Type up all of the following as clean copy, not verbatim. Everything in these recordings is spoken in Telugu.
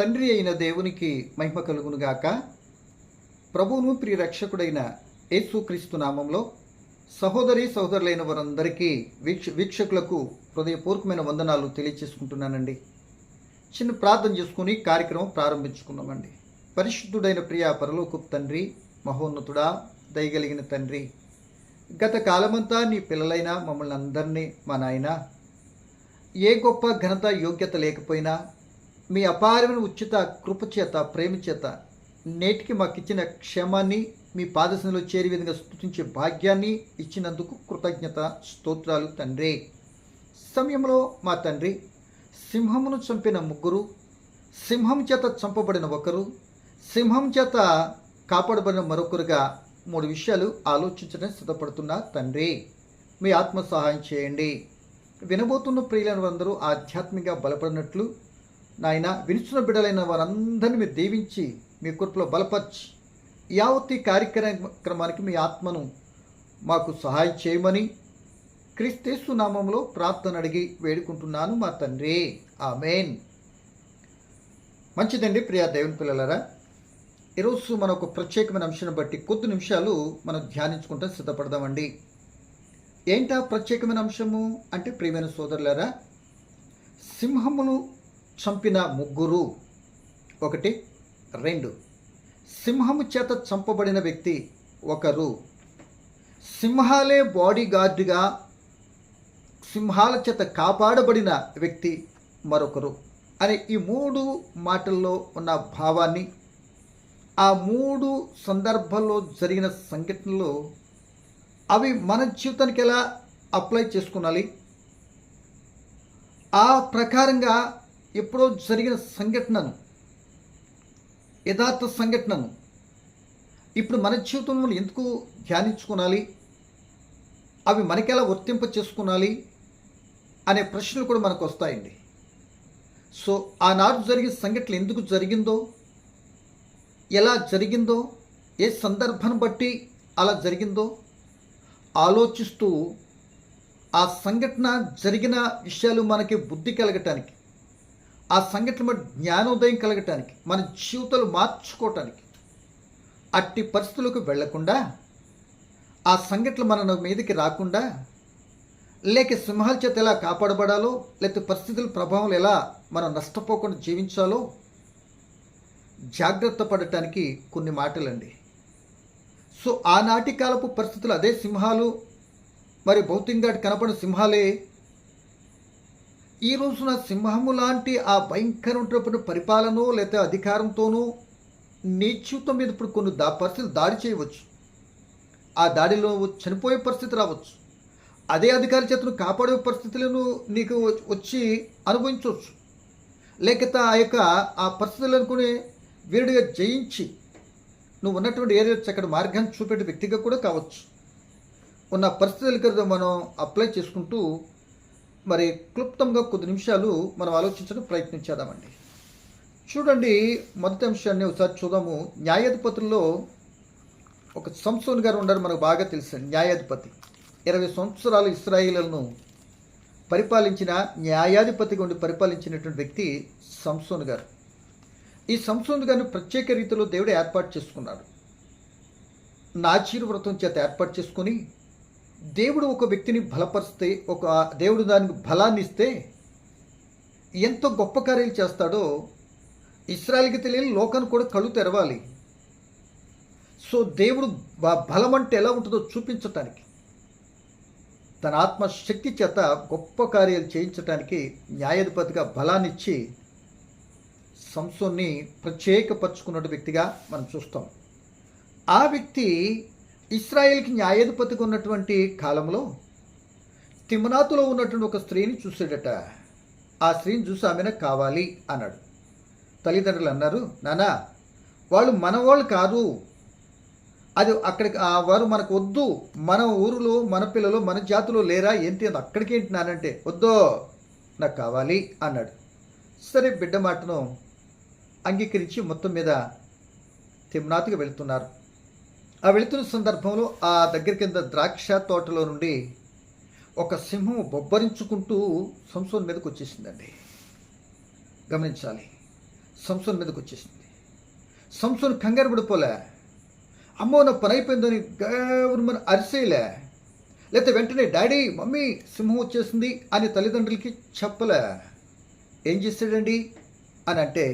తండ్రి అయిన దేవునికి మహిమ కలుగునుగాక. ప్రభువును ప్రియ రక్షకుడైన యేసుక్రీస్తు నామంలో సహోదరి సహోదరులైన వారందరికీ వీక్షకులకు హృదయపూర్వకమైన వందనాలు తెలియచేసుకుంటున్నానండి. చిన్న ప్రార్థన చేసుకుని కార్యక్రమం ప్రారంభించుకున్నామండి. పరిశుద్ధుడైన ప్రియ పరలోకపు తండ్రి, మహోన్నతుడా, దయగలిగిన తండ్రి, గత కాలమంతా నీ పిల్లలైన మమ్మల్ని అందరినీ మా నాయన ఏ గొప్ప ఘనత యోగ్యత లేకపోయినా మీ అపారమైన ఉచిత కృపచేత ప్రేమ చేత నేటికి మాకిచ్చిన క్షేమాన్ని మీ పాదశంలో చేరే విధంగా స్తుతించే భాగ్యాన్ని ఇచ్చినందుకు కృతజ్ఞత స్తోత్రాలు తండ్రి. సమయంలో మా తండ్రి సింహమును చంపిన ముగ్గురు, సింహం చేత చంపబడిన ఒకరు, సింహం చేత కాపాడబడిన మరొకరుగా 3 విషయాలు ఆలోచించడానికి సిద్ధపడుతున్న తండ్రి, మీ ఆత్మ సహాయం చేయండి. వినబోతున్న ప్రియులైన వారందరూ ఆధ్యాత్మికంగా బలపడినట్లు నాయన, వినుచున్న బిడ్డలైన వారందరినీ మీరు దీవించి మీ కృపలో బలపరిచి యావత్ ఈ కార్యక్రమానికి మీ ఆత్మను మాకు సహాయం చేయమని క్రీస్తు నామంలో ప్రార్థన అడిగి వేడుకుంటున్నాను మా తండ్రి, ఆమేన్. మంచిదండి ప్రియా దేవుని పిల్లలారా, ఈరోజు మన ఒక ప్రత్యేకమైన అంశాన్ని బట్టి కొద్ది నిమిషాలు మనం ధ్యానించుకుంటూ సిద్ధపడదామండి. ఏంటా ప్రత్యేకమైన అంశము అంటే, ప్రియమైన సోదరులారా, సింహమును చంపిన ముగ్గురు. 1, 2 సింహము చేత చంపబడిన వ్యక్తి ఒకరు, సింహాలే బాడీ గార్డుగా సింహాల చేత కాపాడబడిన వ్యక్తి మరొకరు అనే ఈ 3 మాటల్లో ఉన్న భావాన్ని, ఆ 3 సందర్భాల్లో జరిగిన సంఘటనలు అవి మన జీవితానికి ఎలా అప్లై చేసుకోవాలి, ఆ ప్రకారంగా ఎప్పుడో జరిగిన సంఘటనను, యథార్థ సంఘటనను ఇప్పుడు మన జీవితంలో ఎందుకు ధ్యానించుకోవాలి, అవి మనకెలా వర్తింప చేసుకునాలి అనే ప్రశ్నలు కూడా మనకు వస్తాయండి. సో ఆనాడు జరిగే సంఘటన ఎందుకు జరిగిందో, ఎలా జరిగిందో, ఏ సందర్భాన్ని బట్టి అలా జరిగిందో ఆలోచిస్తూ ఆ సంఘటన జరిగిన విషయాలు మనకి బుద్ధి కలగటానికి, ఆ సంఘటన జ్ఞానోదయం కలగటానికి, మన జీవితాలు మార్చుకోవటానికి, అట్టి పరిస్థితులకు వెళ్లకుండా, ఆ సంఘటన మన మీదకి రాకుండా, లేక సింహాల చేత ఎలా కాపాడబడాలో, లేకపోతే పరిస్థితుల ప్రభావం ఎలా మనం నష్టపోకుండా జీవించాలో జాగ్రత్త పడటానికి కొన్ని మాటలండి. సో ఆనాటి కాలపు పరిస్థితులు అదే సింహాలు, మరి భౌతికంగా కనపడిన సింహాలే ఈ రోజున సింహము లాంటి ఆ భయంకరమైన పరిపాలన లేకపోతే అధికారంతోనూ నీ జీవితం మీద ఇప్పుడు కొన్ని పరిస్థితులు దాడి చేయవచ్చు. ఆ దాడిలో చనిపోయే పరిస్థితి రావచ్చు. అదే అధికారి చేతను కాపాడే పరిస్థితులను నీకు వచ్చి అనుభవించవచ్చు. లేకపోతే ఆ పరిస్థితులను కొని వీరుడిగా జయించి నువ్వు ఉన్నటువంటి ఏరియా చక్కటి మార్గాన్ని చూపెట్టే వ్యక్తిగా కూడా కావచ్చు. ఉన్న పరిస్థితులకు మనం అప్లై చేసుకుంటూ మరి క్లుప్తంగా కొద్ది నిమిషాలు మనం ఆలోచించడం ప్రయత్నించేద్దామండి. చూడండి, మొదటి అంశాన్ని ఒకసారి చూద్దాము. న్యాయాధిపతుల్లో ఒక సంసోను గారు ఉన్నారు, మనకు బాగా తెలుసు. న్యాయాధిపతి 20 సంవత్సరాలు ఇశ్రాయేలును పరిపాలించిన, న్యాయాధిపతిగా ఉండి పరిపాలించినటువంటి వ్యక్తి సంసోను గారు. ఈ సంసోను గారిని ప్రత్యేక రీతిలో దేవుడు ఏర్పాటు చేసుకున్నాడు. నాజీరు వ్రతం చేత ఏర్పాటు చేసుకుని, దేవుడు ఒక వ్యక్తిని బలపరిస్తే, దేవుడు దానికి బలాన్ని ఇస్తే ఎంతో గొప్ప కార్యాలు చేస్తాడో ఇశ్రాయేలుకి తెలియని లోకాన్ని కూడా కళ్ళు తెరవాలి. సో దేవుడు బలం అంటే ఎలా ఉంటుందో చూపించటానికి, తన ఆత్మశక్తి చేత గొప్ప కార్యాలు చేయించడానికి న్యాయాధిపతిగా బలాన్నిచ్చి సంసోన్ని ప్రత్యేకపరుచుకున్న వ్యక్తిగా మనం చూస్తాం. ఆ వ్యక్తి ఇశ్రాయేల్కి న్యాయాధిపతిగా ఉన్నటువంటి కాలంలో తిమ్నాతులో ఉన్నటువంటి ఒక స్త్రీని చూసాడట. ఆ స్త్రీని చూసి ఆమెను కావాలి అన్నాడు. తల్లిదండ్రులు అన్నారు, నానా వాళ్ళు మనవాళ్ళు కాదు, అది అక్కడికి వారు మనకు వద్దు, మన ఊరిలో మన పిల్లలు మన జాతిలో లేరా ఏంటి, అది అక్కడికి ఏంటి నానంటే, వద్దో నాకు కావాలి అన్నాడు. సరే, బిడ్డ మాటను అంగీకరించి మొత్తం మీద తిమ్నాతుకి వెళుతున్నారు. ఆ వెళుతున్న సందర్భంలో ఆ దగ్గర కింద ద్రాక్ష తోటలో నుండి ఒక సింహం బొబ్బరించుకుంటూ సంసోను మీదకి వచ్చేసిందండి. గమనించాలి, సంసోన్ మీదకి వచ్చేసింది. సంసోన్ కంగారు పడిపోలే, అమ్మో నా పని అయిపోయిందని గౌరవమని అరిసేయలే, లేకపోతే వెంటనే డాడీ మమ్మీ సింహం వచ్చేసింది అని తల్లిదండ్రులకి చెప్పలే. ఏం చేశాడండి అని అంటే,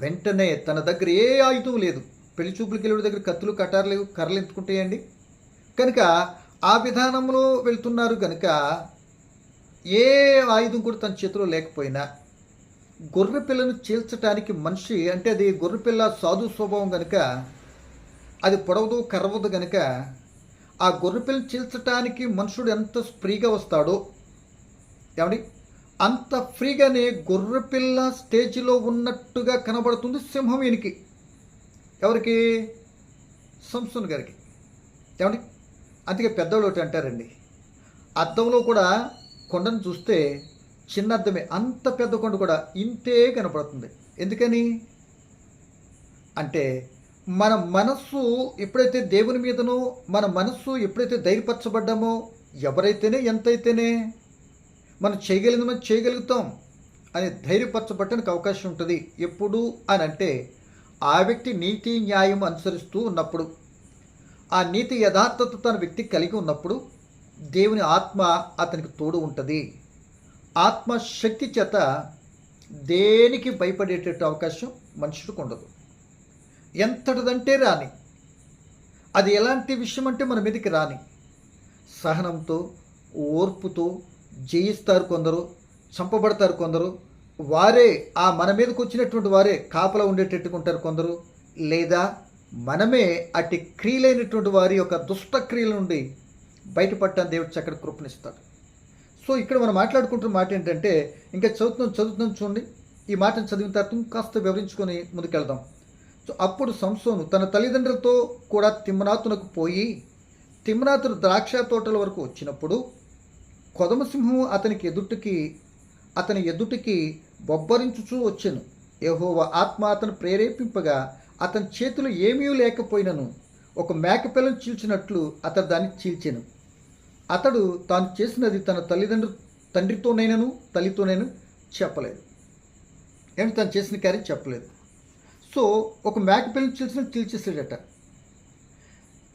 వెంటనే తన దగ్గర ఏ ఆయుధం లేదు. పెళ్లి చూపులకి వెళ్ళే దగ్గర కత్తులు కటారు లేవు, కర్రలు ఎత్తుకుంటాయండి. కనుక ఆ విధానంలో వెళ్తున్నారు కనుక ఏ ఆయుధం కూడా తన చేతిలో లేకపోయినా గొర్రె పిల్లను చీల్చడానికి మనిషి అంటే అది గొర్రె పిల్ల సాధు స్వభావం కనుక అది పొడవదు కర్రవదు కనుక ఆ గొర్రె పిల్లని చీల్చడానికి మనుషుడు ఎంత ఫ్రీగా వస్తాడో ఏమండి అంత ఫ్రీగానే గొర్రె పిల్ల స్టేజ్లో ఉన్నట్టుగా కనబడుతుంది సింహం ఈయనకి. ఎవరికి? సంసోన్ గారికి. ఏమండి అందుకే పెద్దవాళ్ళు ఒకటి అంటారండి, అద్దంలో కూడా కొండను చూస్తే చిన్న అద్దమే, అంత పెద్ద కొండ కూడా ఇంతే కనపడుతుంది. ఎందుకని అంటే మన మనస్సు ఎప్పుడైతే దేవుని మీదనో మన మనస్సు ఎప్పుడైతే ధైర్యపరచబడ్డామో ఎవరైతేనే ఎంతైతేనే మనం చేయగలిగింది మనం చేయగలుగుతాం అని ధైర్యపరచబట్టడానికి అవకాశం ఉంటుంది. ఎప్పుడు అని అంటే ఆ వ్యక్తి నీతి న్యాయం అనుసరిస్తూ ఉన్నప్పుడు, ఆ నీతి యథార్థత తన వ్యక్తి కలిగి ఉన్నప్పుడు దేవుని ఆత్మ అతనికి తోడు ఉంటుంది. ఆత్మ శక్తి చేత దేనికి భయపడేటట్టు అవకాశం మనుషుడికి ఉండదు. ఎంతటిదంటే రాని, అది ఎలాంటి విషయం అంటే మన మీదకి రాని, సహనంతో ఓర్పుతో జయిస్తారు కొందరు, చంపబడతారు కొందరు, వారే ఆ మన మీదకి వచ్చినటువంటి వారే కాపలా ఉండేటట్టుగా ఉంటారు కొందరు, లేదా మనమే అట్టి క్రియలైనటువంటి వారి యొక్క దుష్ట క్రియల నుండి బయటపడటాన్ని దేవుడు చక్కటి కృపణిస్తాడు. సో ఇక్కడ మనం మాట్లాడుకుంటున్న మాట ఏంటంటే, ఇంకా చదువుతున్నాం చూడండి. ఈ మాటను చదివిన తర్వాత కాస్త వివరించుకొని ముందుకెళ్దాం. సో అప్పుడు సంసోను తన తల్లిదండ్రులతో కూడా తిమ్నాతునకు పోయి తిమ్నాతును ద్రాక్ష తోటల వరకు వచ్చినప్పుడు కొదమసింహం అతని ఎదుటికి బొబ్బరించుచూ వచ్చెను. యెహోవా ఆత్మ అతను ప్రేరేపింపగా అతని చేతులు ఏమీ లేకపోయినను ఒక మేకపిల్లను చీల్చినట్లు అతడు దాన్ని చీల్చెను. అతడు తాను చేసినది తన తండ్రితోనైనను తల్లితోనైనా చెప్పలేదు. ఏంటి తను చేసిన కార్యం చెప్పలేదు. సో ఒక మేకపిల్లని చీల్చేసాడట.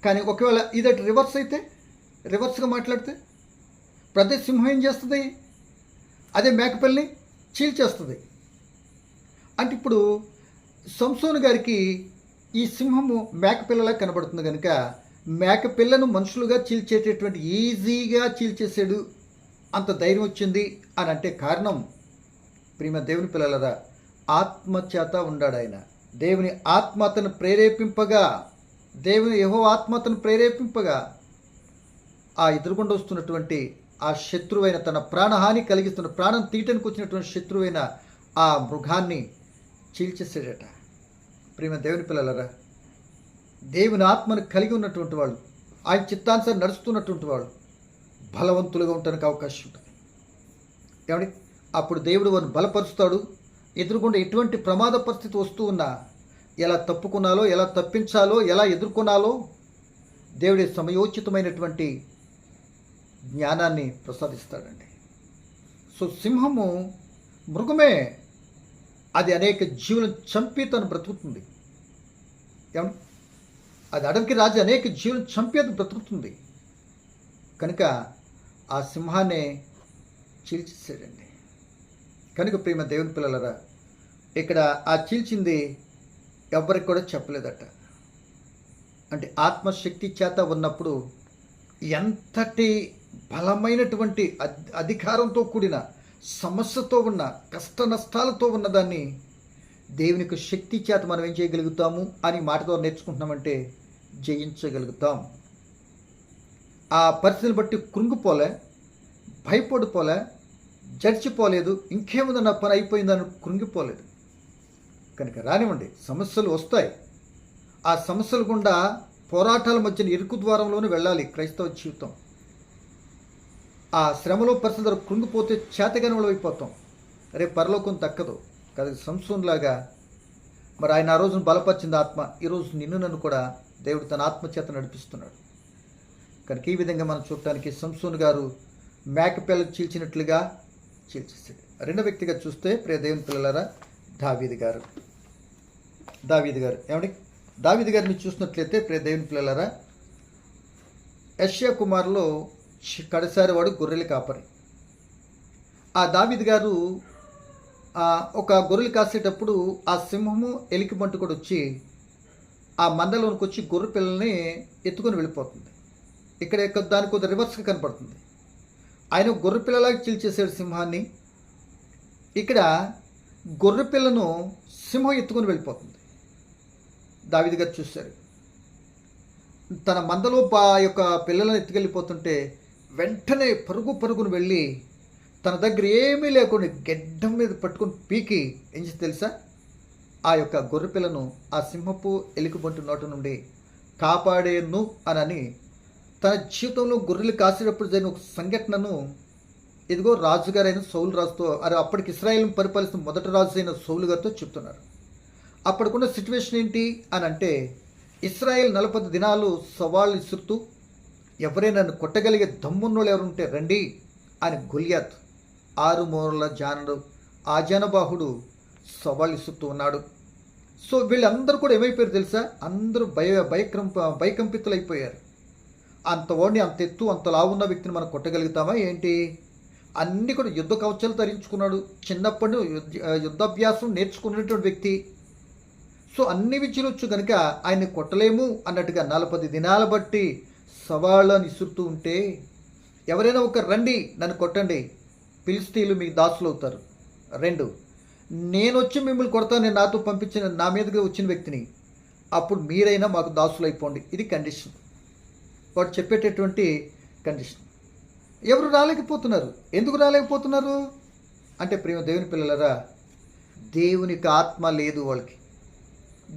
కానీ ఒకవేళ ఇదట రివర్స్ అయితే, రివర్స్గా మాట్లాడితే ప్రతి సింహం ఏం చేస్తుంది? అదే మేకపిల్లని చీల్చేస్తుంది. అంటే ఇప్పుడు సంసోను గారికి ఈ సింహము మేకపిల్లలా కనబడుతుంది కనుక మేకపిల్లను మనుషులుగా చీల్చేటటువంటి ఈజీగా చీల్చేసాడు, అంత ధైర్యం వచ్చింది అని అంటే కారణం ప్రియమైన దేవుని పిల్లలరా, ఆత్మచేత ఉన్నాడు ఆయన. దేవుని ఆత్మ అతను ప్రేరేపింపగా, దేవుని యెహోవా ఆత్మ అతను ప్రేరేపింపగా ఆ ఎదురుగుండా వస్తున్నటువంటి ఆ శత్రువైన, తన ప్రాణహాని కలిగిస్తున్న, ప్రాణం తీయటానికి వచ్చినటువంటి శత్రువైన ఆ మృగాన్ని చీల్చేసాడట. ప్రియమైన దేవుని పిల్లలరా, దేవుని ఆత్మను కలిగి ఉన్నటువంటి వాళ్ళు, ఆయన చిత్తానుసారం నడుస్తున్నటువంటి వాళ్ళు బలవంతులుగా ఉండడానికి అవకాశం ఉంటుంది. ఏమండి అప్పుడు దేవుడు వారిని బలపరుస్తాడు. ఎదురుకుండా ఎటువంటి ప్రమాద పరిస్థితి వస్తూ ఉన్నా ఎలా తప్పుకున్నాలో, ఎలా తప్పించాలో, ఎలా ఎదుర్కొనాలో దేవుడి సమయోచితమైనటువంటి జ్ఞానాన్ని ప్రసాదిస్తాడండి. సో సింహము మృగమే, అది అనేక జీవులను చంపి తను బ్రతుకుతుంది. ఏమండి అది అడవికి రాజు, అనేక జీవులను చంపి అది బ్రతుకుతుంది కనుక ఆ సింహాన్ని చీల్చేసాడండి. కనుక ప్రేమ దేవుని పిల్లలరా, ఇక్కడ ఆ చీల్చింది ఎవరికి కూడా చెప్పలేదట. అంటే ఆత్మశక్తి చేత ఉన్నప్పుడు ఎంతటి బలమైనటువంటి అధికారంతో కూడిన సమస్యతో ఉన్న, కష్ట నష్టాలతో ఉన్నదాన్ని దేవునికి శక్తి చేత మనం ఏం చేయగలుగుతాము అని మాటతో నేర్చుకుంటున్నామంటే జయించగలుగుతాం. ఆ పరిస్థితిని బట్టి కృంగిపోలే, భయపడిపోలే, జడ్చిపోలేదు, ఇంకేముందో నా పని అయిపోయిందని కృంగిపోలేదు. కనుక రానివ్వండి, సమస్యలు వస్తాయి. ఆ సమస్యల గుండా పోరాటాల మధ్యన ఇరుకు ద్వారంలోనే వెళ్ళాలి క్రైస్తవ జీవితం. ఆ శ్రమలో పరిస్థితులు కృంగిపోతే చేతగనములు అయిపోతాం, రేపు పరలోకం దక్కదు కదా. సంసోనులాగా మరి ఆయన ఆ రోజును బలపరిచింది ఆత్మ, ఈరోజు నిన్ను నన్ను కూడా దేవుడు తన ఆత్మచేత నడిపిస్తున్నాడు. కనుక ఈ విధంగా మనం చూడటానికి సంసోను గారు మేకపిల్లను చీల్చినట్లుగా చీల్చేసాడు. రెండో వ్యక్తిగా చూస్తే ప్రియ దేవుని పిల్లలారా, దావీదు గారు. దావీదు గారు. ఏమండి, దావీదు గారిని చూసినట్లయితే ప్రియ దేవుని పిల్లలారా, యెషయా కుమారులో కడసారి వాడు గొర్రెల కాపరి. ఆ దావీదు గారు ఒక గొర్రెలు కాసేటప్పుడు ఆ సింహము ఎలికబంటు కూడా వచ్చి ఆ మందలోనికి వచ్చి గొర్రె పిల్లల్ని ఎత్తుకొని వెళ్ళిపోతుంది. ఇక్కడ దానికి కొద్దిగా రివర్స్గా కనపడుతుంది. ఆయన గొర్రె పిల్లలాగా చీల్చేసాడు సింహాన్ని. ఇక్కడ గొర్రె పిల్లను సింహం ఎత్తుకొని వెళ్ళిపోతుంది. దావీదు గారు చూశారు. తన మందలో యొక్క పిల్లలను ఎత్తుకెళ్ళిపోతుంటే వెంటనే పరుగును వెళ్ళి తన దగ్గర ఏమీ లేకుండా గెడ్డం మీద పట్టుకొని పీకి ఏం చేసి తెలుసా, ఆ యొక్క గొర్రె పిల్లను ఆ సింహపు ఎలుకబంటి నోట నుండి కాపాడేను అని తన జీవితంలో గొర్రెలు కాసేటప్పుడు జరిగిన ఒక సంఘటనను ఇదిగో రాజుగారైన సౌలు రాజుతో, అప్పటికి ఇశ్రాయేలును పరిపాలిస్తున్న మొదటి రాజు అయిన సౌలు గారితో చెప్తున్నారు. అప్పటికున్న సిచ్యువేషన్ ఏంటి అని అంటే, ఇశ్రాయేల్ 40 దినాలు సవాళ్ళు ఇసురుతూ ఎవరైనా నన్ను కొట్టగలిగే దమ్మున్నోళ్ళు ఎవరుంటే రండి అని గొలియాత్ 6 మూరల జానుడు ఆ జనబాహుడు సవాళ్ళు ఇసురుతూ ఉన్నాడు. సో వీళ్ళందరూ కూడా ఏమైపోయారు తెలుసా, అందరూ భయకంపితులైపోయారు. అంత ఓడిని, అంత ఎత్తు, అంత లావున్న వ్యక్తిని మనం కొట్టగలుగుతామా ఏంటి? అన్నీ కూడా యుద్ధ కవచాలు ధరించుకున్నాడు. చిన్నప్పటి యుద్ధాభ్యాసం నేర్చుకున్నటువంటి వ్యక్తి. సో అన్ని విద్యలు వచ్చు కనుక ఆయన్ని కొట్టలేము అన్నట్టుగా 40 దినాల బట్టి సవాళ్ళని ఇసురుతూ ఉంటే, ఎవరైనా ఒక రండి నన్ను కొట్టండి, ఫిలిష్తీయులు మీకు దాసులు అవుతారు. 2, నేను వచ్చి మిమ్మల్ని కొడతాను, నేను నాతో పంపించిన నా మీదగా వచ్చిన వ్యక్తిని, అప్పుడు మీరైనా మాకు దాసులు అయిపోండి. ఇది కండిషన్, వాడు చెప్పేటటువంటి కండిషన్. ఎవరు రాలేకపోతున్నారు. ఎందుకు రాలేకపోతున్నారు అంటే, ప్రేమ దేవుని పిల్లలరా, దేవునికి ఆత్మ లేదు వాళ్ళకి.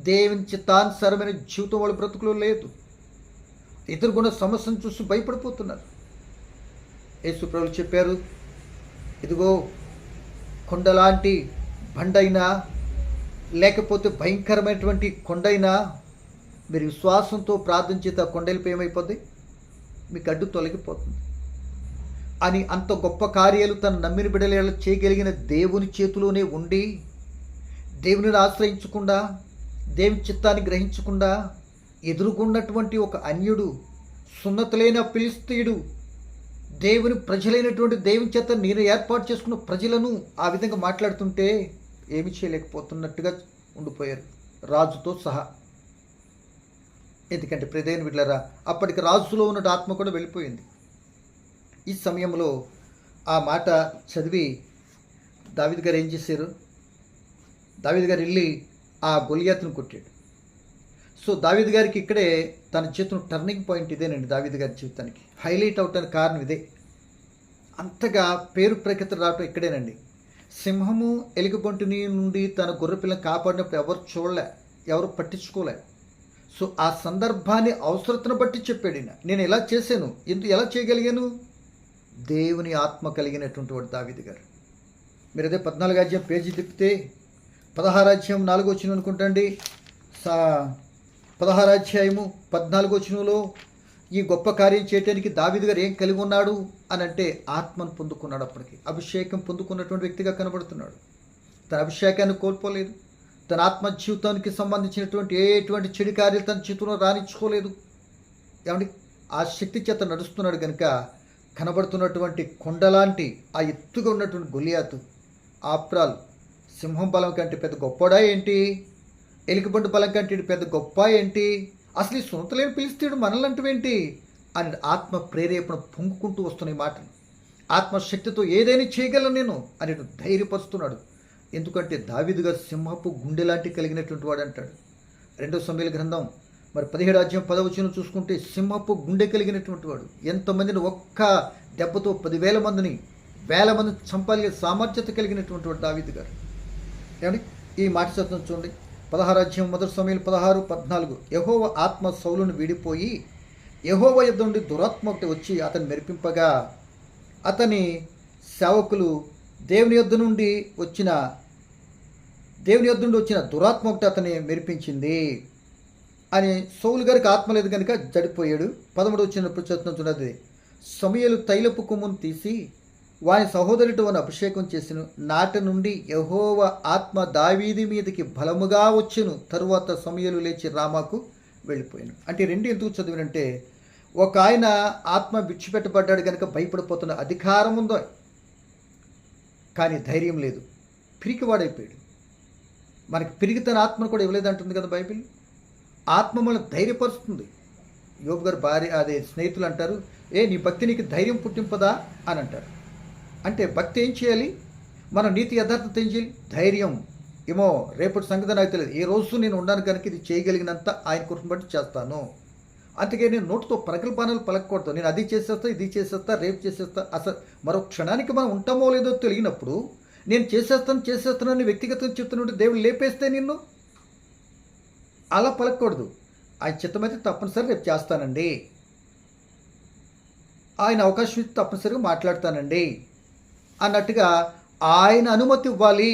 దేవుని చిత్తానుసారమైన జీవితం వాళ్ళ బ్రతుకులో లేదు. ఎదుర్కొన్న సమస్యను చూసి భయపడిపోతున్నారు. యేసు ప్రభువు చెప్పారు, ఇదిగో కొండలాంటి బండైనా లేకపోతే భయంకరమైనటువంటి కొండైనా మీరు విశ్వాసంతో ప్రార్థన చేత కొండలపై ఏమైపోద్ది, మీకు అడ్డు తొలగిపోతుంది అని. అంత గొప్ప కార్యాలు తన నమ్మిన బిడ్డలు చేయగలిగిన దేవుని చేతిలోనే ఉండి, దేవుని ఆశ్రయించకుండా, దేవుని చిత్తాన్ని గ్రహించకుండా ఎదుర్కొన్నటువంటి ఒక అన్యుడు, సున్నతులైన ఫిలిష్తీయుడు, దేవుని ప్రజలైనటువంటి దేవుని చేత నేను ఏర్పాటు చేసుకున్న ప్రజలను ఆ విధంగా మాట్లాడుతుంటే ఏమి చేయలేకపోతున్నట్టుగా ఉండిపోయారు, రాజుతో సహా. ఎందుకంటే ప్రియదేవుని బిడ్డలారా, అప్పటికి రాజులో ఉన్న ఆత్మ కూడా వెళ్ళిపోయింది. ఈ సమయంలో ఆ మాట చదివి దావీదు గారు ఏం చేశారు, దావీదు గారు వెళ్ళి ఆ గొలియాతును కొట్టాడు. సో దావీదు గారికి ఇక్కడే తన జీవితం టర్నింగ్ పాయింట్ ఇదేనండి. దావీదు గారి జీవితానికి హైలైట్ అవటానికి కారణం ఇదే. అంతగా పేరు ప్రఖ్యాతి రావటం ఇక్కడేనండి. సింహము ఎలుగుబంటిని నుండి తన గొర్రెపిల్లని కాపాడినప్పుడు ఎవరు చూడలే, ఎవరు పట్టించుకోలే. సో ఆ సందర్భాన్ని అవసరతను బట్టి చెప్పాడు. నేను ఎలా చేశాను, ఎలా చేయగలిగాను, దేవుని ఆత్మ కలిగినటువంటి వాడు దావీదు గారు. మీరు అదే 14 అధ్యాయం పేజీ తిప్పితే 16 అధ్యాయం 4వ వచనం అనుకుంటండి. 16 అధ్యాయము 14వ వచనంలో ఈ గొప్ప కార్యం చేయడానికి దావీదు గారు ఏం కలిగి ఉన్నాడు అని అంటే, ఆత్మను పొందుకున్నాడు. అప్పటికి అభిషేకం పొందుకున్నటువంటి వ్యక్తిగా కనబడుతున్నాడు. తన అభిషేకాన్ని కోల్పోలేదు. తన ఆత్మ జీవితానికి సంబంధించినటువంటి ఎటువంటి చెడు కార్యాలు తన జీవితంలో రాణించుకోలేదు. ఏమండి, ఆ శక్తి చేత నడుస్తున్నాడు కనుక కనబడుతున్నటువంటి కొండలాంటి ఆ ఎత్తుగా ఉన్నటువంటి గొలియాతు, ఆప్రాలు సింహం బలం కంటే పెద్ద గొప్పడా ఏంటి, ఎలుకబంటి బలం కంటే పెద్ద గొప్ప ఏంటి, అసలు ఈ సొంతలేని పిలిస్తీడు మనలంటువేంటి అని ఆత్మ ప్రేరేపణ పొంగుకుంటూ వస్తున్న ఈ మాటలు. ఆత్మశక్తితో ఏదైనా చేయగలను నేను అని ధైర్యపరుస్తున్నాడు. ఎందుకంటే దావీదు గారు సింహపు గుండె లాంటి కలిగినటువంటి వాడు అంటాడు. 2 సమూయేలు గ్రంథం 17 అధ్యాయం 10వ వచనం చూసుకుంటే, సింహపు గుండె కలిగినటువంటి వాడు. ఎంతమందిని ఒక్క దెబ్బతో 10,000 మందిని, 1000 మందిని చంపాలి సామర్థ్యత కలిగినటువంటి వాడు దావీదు గారు. ఏమండి, ఈ మాట చదువుతాం చూడండి. 16 అధ్యాయం 1 సమూయేలు 16, 14. యెహోవా ఆత్మ సౌలును వీడిపోయి యెహోవా యొద్ద నుండి దురాత్మ ఒకటి వచ్చి అతన్ని మెరిపింపగా, అతని సేవకులు దేవుని యొద్ద నుండి వచ్చిన దురాత్మ ఒకటి అతన్ని మెరిపించింది అని. సౌలు గారికి ఆత్మ లేదు కనుక జడిపోయాడు. 13 వచ్చినప్పుడు చదువుతున్నది, సమూయేలు తైలపు కొమ్మును తీసి వాని సహోదరుడు అని అభిషేకం చేసెను. నాటి నుండి యెహోవా ఆత్మ దావీదు మీదకి బలముగా వచ్చెను. తరువాత సమూయేలు లేచి రామాకు వెళ్ళిపోయాను. అంటే రెండు ఎందుకు చదివినంటే, ఒక ఆయన ఆత్మ విడిచిపెట్టబడ్డాడు కనుక భయపడిపోతున్న అధికారం ఉందో, కానీ ధైర్యం లేదు, పిరికివాడైపోయాడు. మనకి పిరిగితన ఆత్మను కూడా ఇవ్వలేదంటుంది కదా బైబిల్. ఆత్మ మనల్ని ధైర్యపరుస్తుంది. యోబు గారు భార్య అదే స్నేహితులు అంటారు, నీ భక్తి నీకు ధైర్యం పుట్టింపదా అని అంటారు. అంటే భక్తి ఏం చేయాలి? మనం నీతి యథార్థత ఏం చేయాలి? ధైర్యం. ఏమో రేపటి సంగతి నాకు తెలియదు, ఏ రోజు నేను ఉన్నాను కనుక ఇది చేయగలిగినంత ఆయన కృపను బట్టి చేస్తాను. అందుకే నేను నోటితో ప్రగల్భానాలు పలకకూడదు. నేను అది చేసేస్తా, ఇది చేసేస్తా, రేపు చేసేస్తా. అసలు మరో క్షణానికి మనం ఉంటామో లేదో తెలియనప్పుడు నేను చేసేస్తానని వ్యక్తిగతంగా చెప్తున్నట్టు దేవుడు లేపేస్తే నిన్ను అలా పలకూడదు. ఆయన చిత్తమైతే తప్పనిసరి రేపు చేస్తానండి, ఆయన అవకాశం ఇస్తే తప్పనిసరిగా మాట్లాడతానండి అన్నట్టుగా ఆయన అనుమతి ఇవ్వాలి.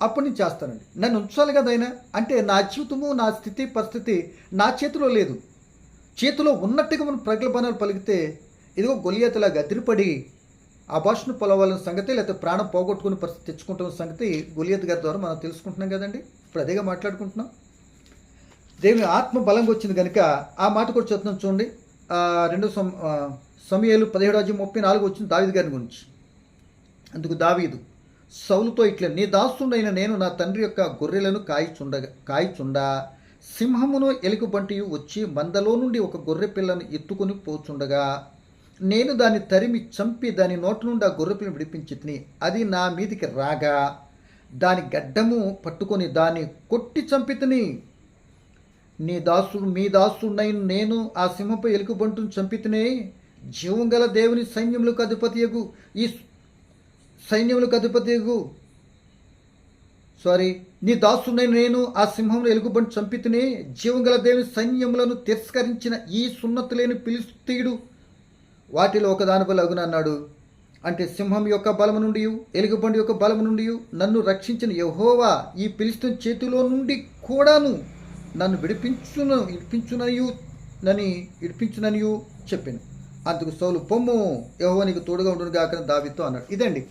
అప్పుడు నేను చేస్తానండి. నన్ను ఉంచాలి కదా ఆయన. అంటే నా జీవితము, నా స్థితి పరిస్థితి నా చేతిలో లేదు. చేతిలో ఉన్నట్టుగా మనం ప్రగల్భానాలు పలికితే ఇదిగో గొలియాతులాగా అదిరిపడి ఆ భాషను పొలవాలని సంగతి, లేకపోతే ప్రాణం పోగొట్టుకునే పరిస్థితి తెచ్చుకుంటున్న సంగతి గొలియాతు గారి ద్వారా మనం తెలుసుకుంటున్నాం కదండి. ఇప్పుడు అదేగా మాట్లాడుకుంటున్నాం. దేవుని ఆత్మ బలంగా వచ్చింది కనుక ఆ మాట కూడా చెప్తున్నాం చూడండి. 2 సమూయేలు 17:34 వచ్చింది దావీదు గారి గురించి. అందుకు దావీదు సౌలుతో ఇట్లా, నీ దాసుడైన నేను నా తండ్రి యొక్క గొర్రెలను కాయిచుండా సింహమును ఎలుగుబంటియు వచ్చి మందలో నుండి ఒక గొర్రె పిల్లను ఎత్తుకొని పోచుండగా నేను దాన్ని తరిమి చంపి దాని నోటి నుండి ఆ గొర్రె పిల్లను విడిపించి తిని, అది నా మీదికి రాగా దాని గడ్డము పట్టుకొని దాన్ని కొట్టి చంపితిని. మీ దాసుడైన నేను ఆ సింహపై ఎలుగుబంటును చంపితినే. జీవం గల దేవుని సైన్యములకు అధిపతియగు నీ దాసుడైన నేను ఆ సింహంలో ఎలుగుబంటు చంపితినే. జీవం గల దేవుని సైన్యములను తిరస్కరించిన ఈ సున్నతి లేని ఫిలిష్తీయుడు వాటిలో ఒకదాని వల్ల అగునన్నాడు. అంటే సింహం యొక్క బలము నుండి, ఎలుగుబంటి యొక్క బలము నుండి నన్ను రక్షించిన యెహోవా ఈ ఫిలిష్తీయుని చేతిలో నుండి కూడాను నన్ను విడిపించుననియు చెప్పాను. అందుకు సౌలు, పొమ్ము, యెహోవా నీకు తోడుగా ఉండును గాక దావీదుతో అన్నాడు. ఇదండి,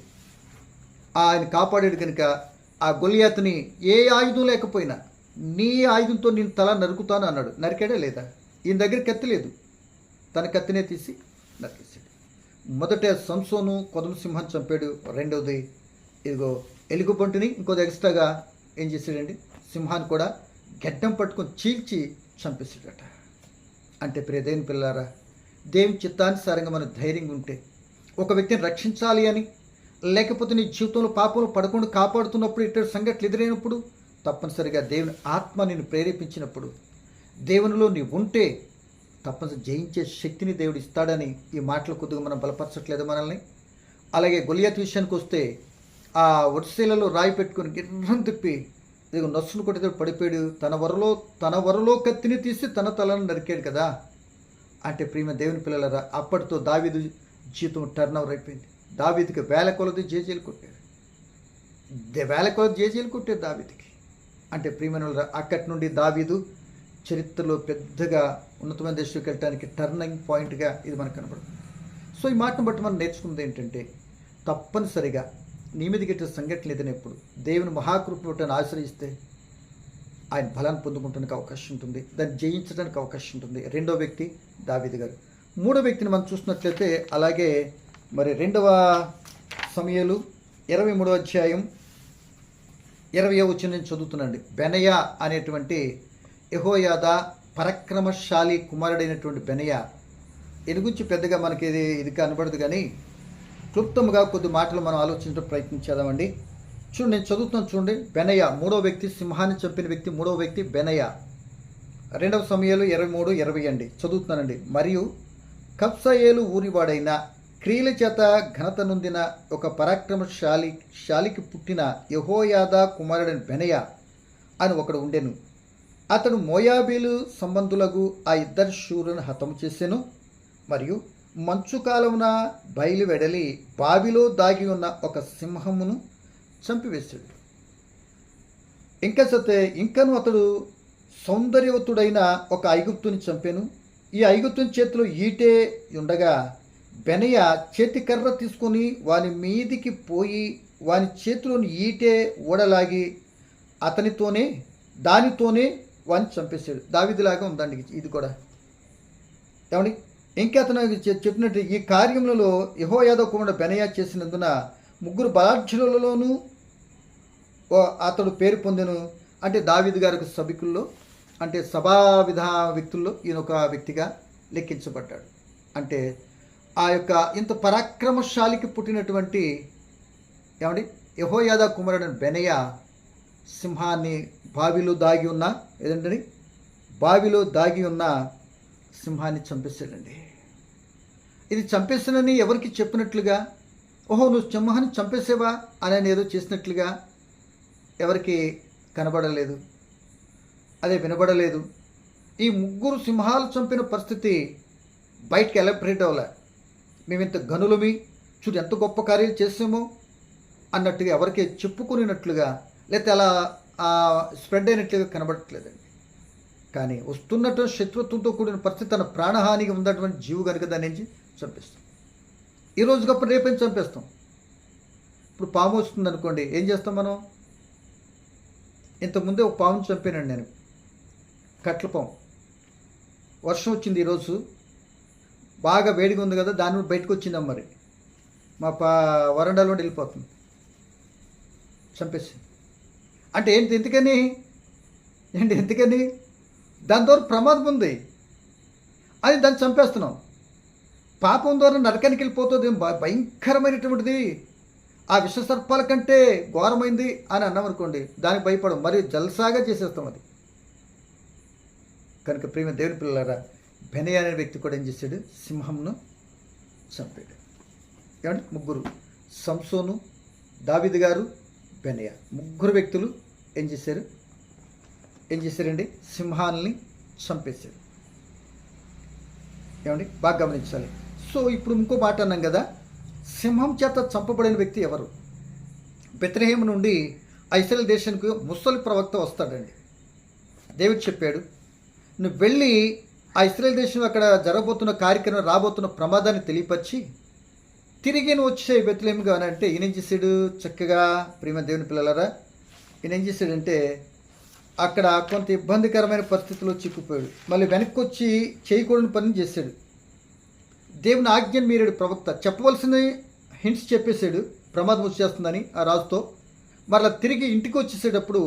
ఆయన కాపాడాడు కనుక ఆ గొలియాతుని ఏ ఆయుధం లేకపోయినా నీ ఆయుధంతో నేను తల నరుకుతాను అన్నాడు. నరికాడా లేదా? ఈయన దగ్గర కత్తి లేదు, తన కత్తినే తీసి నరికేసాడు. మొదట సంసోను కొదమ సింహం చంపాడు. రెండవది ఇదిగో ఎలుగుబంటిని ఇంకోది ఎక్స్ట్రాగా ఏం చేశాడండి, సింహాన్ని కూడా గడ్డం పట్టుకొని చీల్చి చంపేసాడట. అంటే ప్రియదేవుని పిల్లారా, దేవుని చిత్తానుసారంగా మన ధైర్యంగా ఉంటే, ఒక వ్యక్తిని రక్షించాలి అని, లేకపోతే నీ జీవితంలో పాపంలో పడకుండా కాపాడుతున్నప్పుడు, ఇటువంటి సంఘటనలు ఎదురైనప్పుడు తప్పనిసరిగా దేవుని ఆత్మ నిన్ను ప్రేరేపించినప్పుడు, దేవునిలో నీవు ఉంటే తప్పనిసరి జయించే శక్తిని దేవుడు ఇస్తాడని ఈ మాటలు కొద్దిగా మనం బలపరచట్లేదు మనల్ని. అలాగే గొలియాతు విషయానికి వస్తే ఆ వరుసలలో రాయి పెట్టుకుని గిర్రం తిప్పి ఇదిగో నస్సును కొట్టితే పడిపోయాడు. తన వరలో కత్తిని తీసి తన తలను నరికాడు కదా. అంటే ప్రియమైన దేవుని పిల్లలరా, అప్పటితో దావీదు జీవితం టర్న్ ఓవర్ అయిపోయింది. దావీదుకి వేల కొలది జేజేలు కొట్టారు దావీదుకి. అంటే ప్రియమైన అక్కడి నుండి దావీదు చరిత్రలో పెద్దగా ఉన్నతమైన దేశానికి వెళ్ళడానికి టర్నింగ్ పాయింట్గా ఇది మనకు కనబడుతుంది. సో ఈ మాటను బట్టి మనం నేర్చుకున్నది ఏంటంటే, తప్పనిసరిగా నీ మీద గిట్టిన సంఘటనలు ఎదినప్పుడు దేవుని మహాకృపను ఆశ్రయిస్తే ఆయన బలాన్ని పొందుకుంటానికి అవకాశం ఉంటుంది, దాన్ని జయించడానికి అవకాశం ఉంటుంది. రెండో వ్యక్తి దావీదు గారు. మూడో వ్యక్తిని మనం చూసినట్లయితే అలాగే మరి 2వ సమూయేలు 23:20 నేను చదువుతున్నాండి. బెనయా అనేటువంటి యెహోయాదా పరాక్రమశాలి కుమారుడైనటువంటి బెనయా. దీని గురించి పెద్దగా మనకి ఇది కనబడదు, కానీ క్లుప్తంగా కొద్ది మాటలు మనం ఆలోచించడం ప్రయత్నించేద్దామండి. చూడండి, నేను చదువుతున్నాను చూడండి. బెనయా మూడో వ్యక్తి, సింహాన్ని చంపిన వ్యక్తి మూడో వ్యక్తి బెనయా. 2వ సమూయేలు 23:20 అండి, చదువుతున్నానండి. మరియు కబ్సయేలు ఊరివాడైన క్రియల చేత ఘనత నొందిన ఒక పరాక్రమశాలికి పుట్టిన యెహోయాదా కుమారుడైన బెనయా అని ఒకడు ఉండెను. అతడు మోయాబీలు సంబంధులకు ఆ ఇద్దరు శూరులను హతము చేసెను. మరియు మంచు కాలమున బయలువెడలి బావిలో దాగి ఉన్న ఒక సింహమును చంపివేశాడు. ఇంకను అతడు సౌందర్యవతుడైన ఒక ఐగుప్తుని చంపెను. ఈ ఐగుప్తుని చేతిలో ఈటే ఉండగా బెనయ చేతి కర్ర తీసుకొని వాని మీదికి పోయి వాని చేతిలోని ఈటే ఊడలాగి దానితోనే వాడిని చంపేశాడు. దావీదులాగా ఉందండి ఇది కూడా. ఏమండి, ఇంకా అతను చెప్పినట్టు ఈ కార్యములలో యెహోయాదా కుమారుడు బెనయా చేసినందున 3 బలాఢ్యులలోనూ అతడు పేరు పొందెను. అంటే దావీదు గారికి సభికుల్లో, అంటే సభా వ్యక్తుల్లో ఈయన ఒక వ్యక్తిగా లెక్కించబడ్డాడు. అంటే ఆ యొక్క ఇంత పరాక్రమశాలికి పుట్టినటువంటి ఏమండి యెహోయాదా కుమారుడు బెనయా సింహాన్ని బావిలో దాగి ఉన్న సింహాన్ని చంపేశాడండి. ఇది చంపేసానని ఎవరికి చెప్పినట్లుగా, ఓహో నువ్వు సింహాన్ని చంపేసేవా అని ఏదో చేసినట్లుగా ఎవరికి కనబడలేదు, అదే వినబడలేదు. ఈ 3 సింహాలు చంపిన పరిస్థితి బయటికి ఎలబరేట్ అవ్వలే. మేము ఇంత గనులమి, చూడు ఎంత గొప్ప కార్యాలు చేసామో అన్నట్టుగా ఎవరికి చెప్పుకునేటట్లుగా, లేకపోతే అలా స్ప్రెడ్ అయినట్లుగా కనబడట్లేదండి. కానీ వస్తున్నటువంటి శత్రుత్వంతో కూడిన పరిస్థితి, తన ప్రాణహానిగా ఉన్నటువంటి జీవు కనుక దాని నుంచి చంపేస్తాం. ఈ రోజుకప్పుడు రేపేం చంపేస్తాం. ఇప్పుడు పాము వస్తుంది అనుకోండి, ఏం చేస్తాం మనం? ఇంతకుముందే ఒక పాముని చంపానండి నేను, కట్ల పాము. వర్షం వచ్చింది ఈరోజు, బాగా వేడిగా ఉంది కదా, దాని నుండి బయటకు వచ్చిందాం, మరి మా వరండాలో వెళ్ళిపోతుంది, చంపేసి. అంటే ఎందుకని దాని ద్వారా ప్రమాదం ఉంది అని దాన్ని చంపేస్తున్నాం. పాపం ద్వారా నరకానికి వెళ్ళిపోతుంది, భయంకరమైనటువంటిది, ఆ విషసర్పాల కంటే ఘోరమైంది అని అన్నాం అనుకోండి, దానికి భయపడం, మరి జల్సాగా చేసేస్తాం అది. కనుక ప్రేమ దేవుని పిల్లలారా, బెనయా అనే వ్యక్తి కూడా ఏం చేశాడు? సింహంను చంపాడు. ఏమంటే 3, సంసోను, దావీదు గారు, బెనయా, 3 వ్యక్తులు ఏం చేశారండి? సింహాల్ని చంపేశారు. ఏమండి, బాగా గమనించాలి. సో ఇప్పుడు ఇంకో మాట అన్నాం కదా, సింహం చేత చంపబడిన వ్యక్తి ఎవరు? బెత్లెహేము నుండి ఇశ్రాయేలు దేశానికి ముసలి ప్రవక్త వస్తాడండి. దేవుడు చెప్పాడు, నువ్వు వెళ్ళి ఆ ఇశ్రాయేలు దేశం అక్కడ జరగబోతున్న కార్యక్రమం, రాబోతున్న ప్రమాదాన్ని తెలియపరిచి తిరిగి నువ్వు వచ్చే బెత్లెహేముగా అని అంటే, ఈయన ఏం చేశాడు? చక్కగా ప్రేమ దేవుని పిల్లలారా, ఈయన ఏం చేశాడంటే అక్కడ కొంత ఇబ్బందికరమైన పరిస్థితుల్లో చిక్కుపోయాడు. మళ్ళీ వెనక్కి వచ్చి చేయకూడని పని చేశాడు. దేవుని ఆజ్ఞను మీరాడు ప్రవక్త. చెప్పవలసిన హింట్స్ చెప్పేశాడు, ప్రమాదం వచ్చేస్తుందని ఆ రాజుతో. మరలా తిరిగి ఇంటికి వచ్చేసేటప్పుడు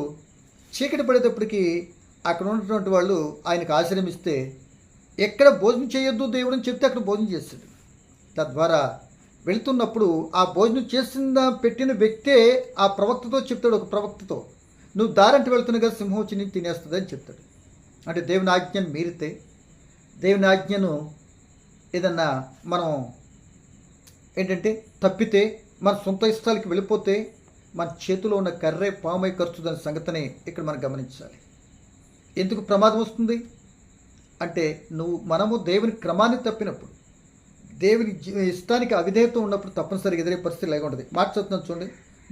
చీకటి పడేటప్పటికి అక్కడ ఉన్నటువంటి వాళ్ళు ఆయనకు ఆశ్రమిస్తే, ఎక్కడ భోజనం చేయొద్దు దేవుడు అని చెప్తే అక్కడ భోజనం చేశాడు. తద్వారా వెళ్తున్నప్పుడు ఆ భోజనం పెట్టిన వ్యక్తే ఆ ప్రవక్తతో చెప్తాడు, ఒక ప్రవక్తతో, నువ్వు దారంటి వెళ్తున్నా కదా, సింహం వచ్చి నేను తినేస్తుంది అని చెప్తాడు. అంటే దేవుని ఆజ్ఞను మీరితే, దేవుని ఆజ్ఞను ఏదన్నా మనం ఏంటంటే తప్పితే, మన సొంత ఇష్టాలకి వెళ్ళిపోతే మన చేతిలో ఉన్న కర్రే పామై ఖర్చుదనే సంగతిని ఇక్కడ మనం గమనించాలి. ఎందుకు ప్రమాదం వస్తుంది అంటే, మనము దేవుని క్రమాన్ని తప్పినప్పుడు, దేవుని ఇష్టానికి అవిధేయత ఉన్నప్పుడు తప్పనిసరిగా ఎదురే పరిస్థితి లేక ఉంటుంది. మాట చదువుతున్నాను చూడండి,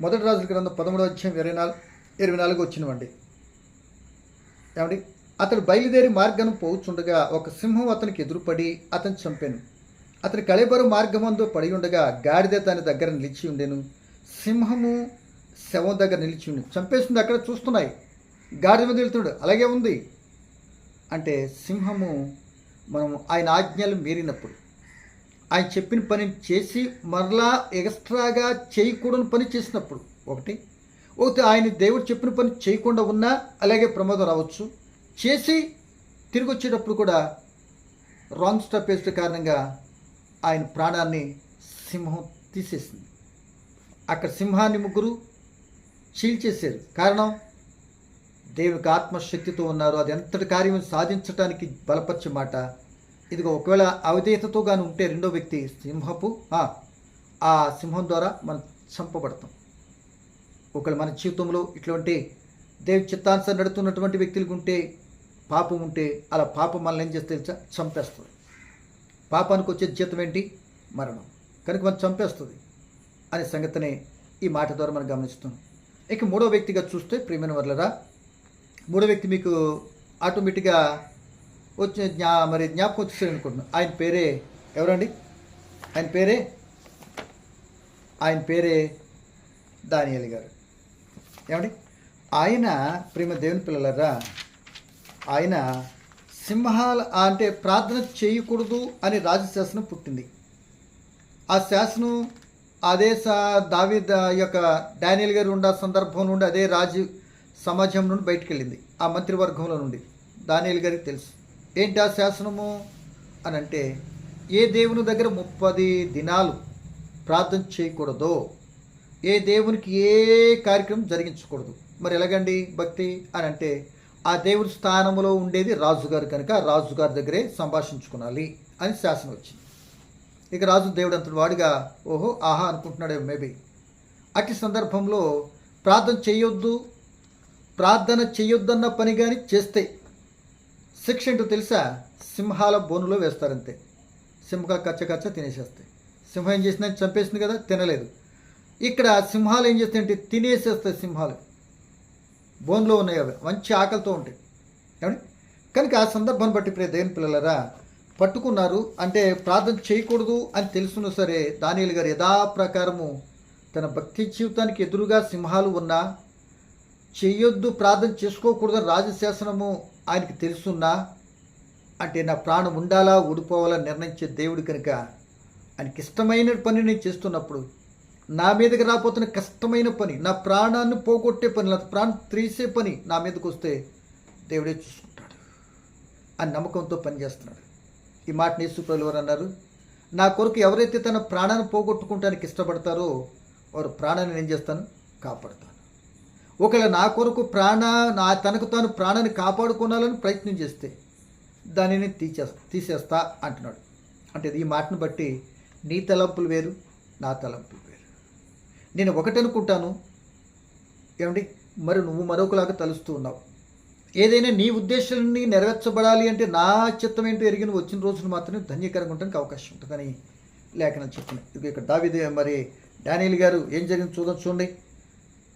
1 రాజుల గ్రంథం 13వ అధ్యాయం 24 వచ్చినవండి. ఏమండి, అతడు బయలుదేరి మార్గం పోవుచుండగా ఒక సింహం అతనికి ఎదురుపడి అతను చంపాను. అతని కళేబరు మార్గమందు పడి ఉండగా గాడిద దాని దగ్గర నిలిచి ఉండేను. సింహము శవం దగ్గర నిలిచి ఉండి చంపేస్తుంది. అక్కడ చూస్తున్నాయి, గాడిద మీద వెళ్తున్నాడు, అలాగే ఉంది. అంటే సింహము మనం ఆయన ఆజ్ఞలు మీరినప్పుడు, ఆయన చెప్పిన పని చేసి మరలా ఎక్స్ట్రాగా చేయకూడని పని చేసినప్పుడు, ఒకటి ఆయన దేవుడు చెప్పిన పని చేయకుండా ఉన్నా అలాగే ప్రమాదం రావచ్చు. చేసి తిరిగి వచ్చేటప్పుడు కూడా రాంగ్ స్టెప్ వేసిన కారణంగా ఆయన ప్రాణాన్ని సింహం తీసేసింది. అక్కడ సింహాన్ని 3 చీల్చేశారు. కారణం, దేవునికి ఆత్మశక్తితో ఉన్నారు. అది ఎంతటి కార్యం సాధించడానికి బలపరిచే మాట. ఇదిగో ఒకవేళ అవిధేయతతో కానీ ఉంటే రెండో వ్యక్తి ఆ సింహం ద్వారా మనం చంపబడతాం. ఒకవేళ మన జీవితంలో ఇటువంటి దేవి చిత్తానుసారం నడుతున్నటువంటి వ్యక్తులకు ఉంటే, పాపం ఉంటే, అలా పాపం మనల్ని ఏం చేస్తే చంపేస్తుంది. పాపానికి వచ్చే జీతం ఏంటి? మరణం. కనుక మనం చంపేస్తుంది అనే సంగతిని ఈ మాట ద్వారా మనం గమనిస్తున్నాం. ఇక 3వ వ్యక్తిగా చూస్తే ప్రియమైన వర్లరా, 3వ వ్యక్తి మీకు ఆటోమేటిక్గా జ్ఞాపకం వచ్చేసాడు అనుకుంటున్నాను. ఆయన పేరే ఎవరండి? పేరే ఆయన పేరే దానియేలు గారు. ఏమండి, ఆయన ప్రేమ దేవుని పిల్లలరా, ఆయన సింహాల అంటే ప్రార్థన చేయకూడదు అని రాజశాసనం పుట్టింది. ఆ శాసనం అదే దావీదు యొక్క డానియేలు గారు ఉన్న సందర్భం నుండి అదే రాజు సమాజం నుండి బయటికి వెళ్ళింది, ఆ మంత్రివర్గంలో నుండి. దానియేలు గారికి తెలుసు ఏంటి ఆ శాసనము అని అంటే, ఏ దేవుని దగ్గర 30 దినాలు ప్రార్థన చేయకూడదో, ఏ దేవునికి ఏ కార్యక్రమం జరిగించకూడదు. మరి ఎలాగండి భక్తి అని అంటే, ఆ దేవుడి స్థానంలో ఉండేది రాజుగారు కనుక రాజుగారి దగ్గరే సంభాషించుకోవాలి అని శాసనం వచ్చింది. ఇక రాజు దేవుడు అంతటి వాడిగా ఓహో ఆహా అనుకుంటున్నాడే మేబీ. అట్టి సందర్భంలో ప్రార్థన చేయొద్దన్న పని కానీ చేస్తే శిక్ష ఏంటో తెలుసా? సింహాల బోనులో వేస్తారంతే. సింహాలు కచ్చ తినేసేస్తాయి. సింహం ఏం చేసిందని చంపేసింది కదా, తినలేదు. ఇక్కడ సింహాలు ఏం చేస్తాయంటే తినేసేస్తాయి. సింహాలు బోన్లో ఉన్నాయి, అవి మంచి ఆకలితో ఉంటాయి. ఏమండి, కనుక ఆ సందర్భాన్ని బట్టి దేవుని పిల్లలరా పట్టుకున్నారు. అంటే ప్రార్థన చేయకూడదు అని తెలుసున్నా సరే దానియేలు గారు యథాప్రకారము తన భక్తి జీవితానికి ఎదురుగా సింహాలు ఉన్నా, చెయ్యొద్దు ప్రార్థన చేసుకోకూడదని రాజశాసనము ఆయనకి తెలుసున్నా, అంటే నా ప్రాణం ఉండాలా ఊడిపోవాలా నిర్ణయించే దేవుడు కనుక ఆయనకి ఇష్టమైన పని నేను చేస్తున్నప్పుడు, నా మీదకి రాపోతున్న కష్టమైన పని, నా ప్రాణాన్ని పోగొట్టే పని, నా ప్రాణం తీసే పని నా మీదకి వస్తే దేవుడే చూసుకుంటాడు అని నమ్మకంతో పనిచేస్తున్నాడు. ఈ మాట యేసుప్రభువు వారు అన్నారు, నా కొరకు ఎవరైతే తన ప్రాణాన్ని పోగొట్టుకుంటానికి ఇష్టపడతారో వారు ప్రాణాన్ని నేను చేస్తాను, కాపాడుతాను. ఒకవేళ నా కొరకు తనకు తాను ప్రాణాన్ని కాపాడుకోవాలని ప్రయత్నం చేస్తే దానిని తీసేస్తా అంటున్నాడు. అంటే ఈ మాటను బట్టి నీ తలంపులు వేరు, నా తలంపులు వేరు. నేను ఒకటనుకుంటాను, ఏమండి, మరి నువ్వు మరొకలాగా తలుస్తూ ఉన్నావు. ఏదైనా నీ ఉద్దేశాన్ని నెరవేర్చబడాలి అంటే నా చిత్తం ఏంటో ఎరిగిన వచ్చిన రోజున మాత్రమే ధన్యకరంగా ఉండడానికి అవకాశం ఉంటుందని లేఖనం చెప్తున్నాయి. ఇక్కడ దావీదు మరి డానియేలు గారు ఏం జరిగింది చూడండి.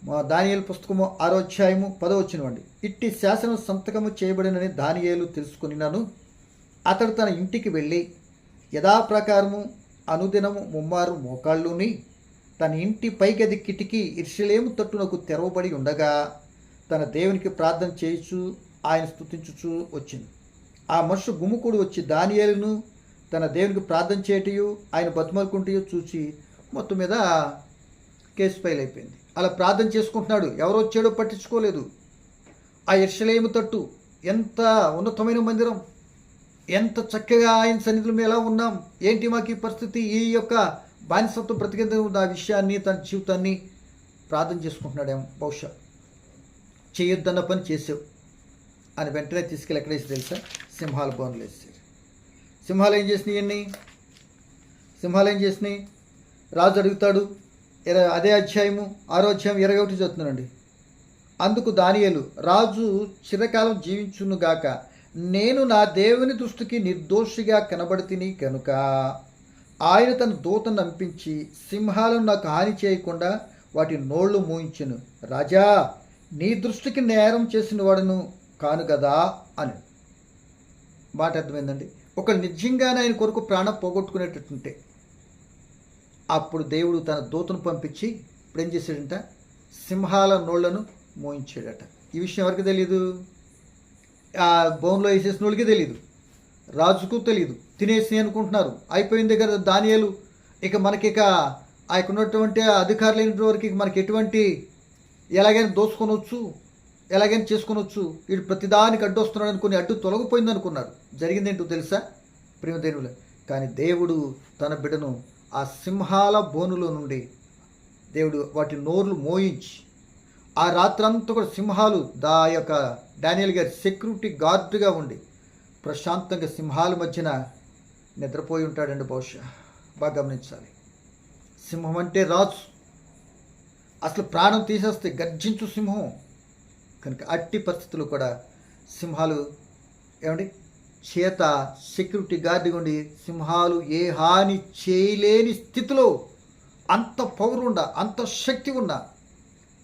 మా దానియేలు పుస్తకము 6వ అధ్యాయము 10వ వచనం. ఇట్టి శాసనం సంతకము చేయబడినని దానియేలు తెలుసుకున్నాను. అతడు తన ఇంటికి వెళ్ళి యథాప్రకారము అనుదినము 3 మోకాళ్ళుని తన ఇంటి పైగది కిటికీ యెరూషలేము తట్టునకు తెరవబడి ఉండగా తన దేవునికి ప్రార్థన చేయుచు ఆయన స్తుతించుచు వచ్చింది. ఆ మనుషు గుమ్ముకుడు వచ్చి దానియేలును తన దేవునికి ప్రార్థన చేయటయు ఆయన బతిమలుకుంటూ చూసి మొత్తం మీద కేసు ఫైల్ అయిపోయింది. అలా ప్రార్థన చేసుకుంటున్నాడు, ఎవరు వచ్చాడో పట్టించుకోలేదు. ఆ యెరూషలేము తట్టు ఎంత ఉన్నతమైన మందిరం, ఎంత చక్కగా ఆయన సన్నిధిలో మేము ఎలా ఉన్నాం, ఏంటి మాకు ఈ పరిస్థితి, ఈ యొక్క బానిసత్వం బ్రతికేందుకు ఆ విషయాన్ని తన జీవితాన్ని ప్రార్థన చేసుకుంటున్నాడేమో. బహుశా చేయొద్దన్న పని చేసావు అని వెంటనే తీసుకెళ్ళి ఎక్కడేసి తెలుసా? సింహాల బోన్లు వేసారు. సింహాలు ఏం చేసినాయి? రాజు అడుగుతాడు. అదే అధ్యాయము 6వ అధ్యాయం 21 చదువుతున్నానండి. అందుకు దానియేలు, రాజు చిరకాలం జీవించునుగాక, నేను నా దేవుని దృష్టికి నిర్దోషిగా కనబడితిని కనుక ఆయన తన దూతను పంపించి సింహాలను నాకు హాని చేయకుండా వాటి నోళ్లు మూయించెను. రాజా, నీ దృష్టికి నేరం చేసిన వాడును కాను కదా అని. మాట అర్థమైందండి. ఒకళ్ళు నిజంగానే ఆయన కొరకు ప్రాణం పోగొట్టుకునేటట్టుంటే అప్పుడు దేవుడు తన దూతను పంపించి ఇప్పుడు ఏం చేశాడంట? సింహాల నోళ్లను మోయించాడట. ఈ విషయం ఎవరికి తెలియదు? ఆ బోన్లో వేసేసిన వాళ్ళకి తెలియదు, రాజుకు తెలియదు. తినేసి అనుకుంటున్నారు, అయిపోయిన దగ్గర దానియేలు ఇక మనకి ఆ ఉన్నటువంటి అధికారులు అయిన వరకు మనకి ఎటువంటి ఎలాగైనా దోసుకొనవచ్చు, ఎలాగైనా చేసుకొనవచ్చు, వీడు ప్రతిదానికి అడ్డు వస్తున్నాడు అనుకుని అడ్డు తొలగిపోయింది అనుకున్నారు. జరిగిందేంటో తెలుసా ప్రేమదేవులు? కానీ దేవుడు తన బిడ్డను ఆ సింహాల బోనులో నుండి దేవుడు వాటి నోర్లు మోయించి ఆ రాత్రంతా కూడా సింహాలు యొక్క డానియేలు గారి సెక్యూరిటీ గార్డుగా ఉండి ప్రశాంతంగా సింహాల మధ్యన నిద్రపోయి ఉంటాడండి. బహుశా బాగా గమనించాలి. సింహం అంటే రాజు, అసలు ప్రాణం తీసేస్తే గర్జించు సింహం కనుక అట్టి పరిస్థితులు కూడా సింహాలు ఏమండి చేత సెక్యూరిటీ గార్డుగా ఉండి సింహాలు ఏ హాని చేయలేని స్థితిలో అంత పవర్ ఉండ, అంత శక్తి ఉన్న,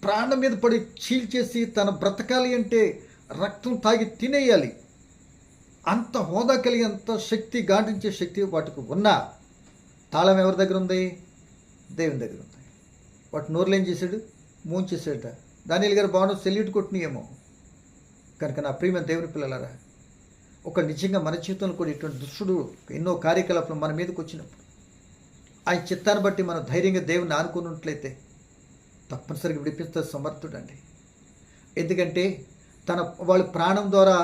ప్రాణం మీద పడి చీల్చేసి తన బ్రతకాలి అంటే రక్తం తాగి తినేయాలి, అంత హోదా కలిగి అంత శక్తి గాంటించే శక్తి వాటికి ఉన్నా తాళం ఎవరి దగ్గర ఉంది? దేవుని దగ్గర ఉంది. వాటి నోరులు ఏం చేశాడు? మూంచేసాడట. దానియేలు గారు బాగుండు సెల్యూట్ కొట్టినాయేమో. కనుక నా ప్రియమైన దేవుని పిల్లలారా, ఒక నిజంగా మన జీవితంలో కూడా ఇటువంటి దుష్టుడు ఎన్నో కార్యకలాపాలు మన మీదకి వచ్చినప్పుడు ఆయన చిత్తాన్ని బట్టి మనం ధైర్యంగా దేవుని ఆనుకున్నట్లయితే తప్పనిసరిగా విడిపిస్తే సమర్థుడండి. ఎందుకంటే వాళ్ళ ప్రాణం ద్వారా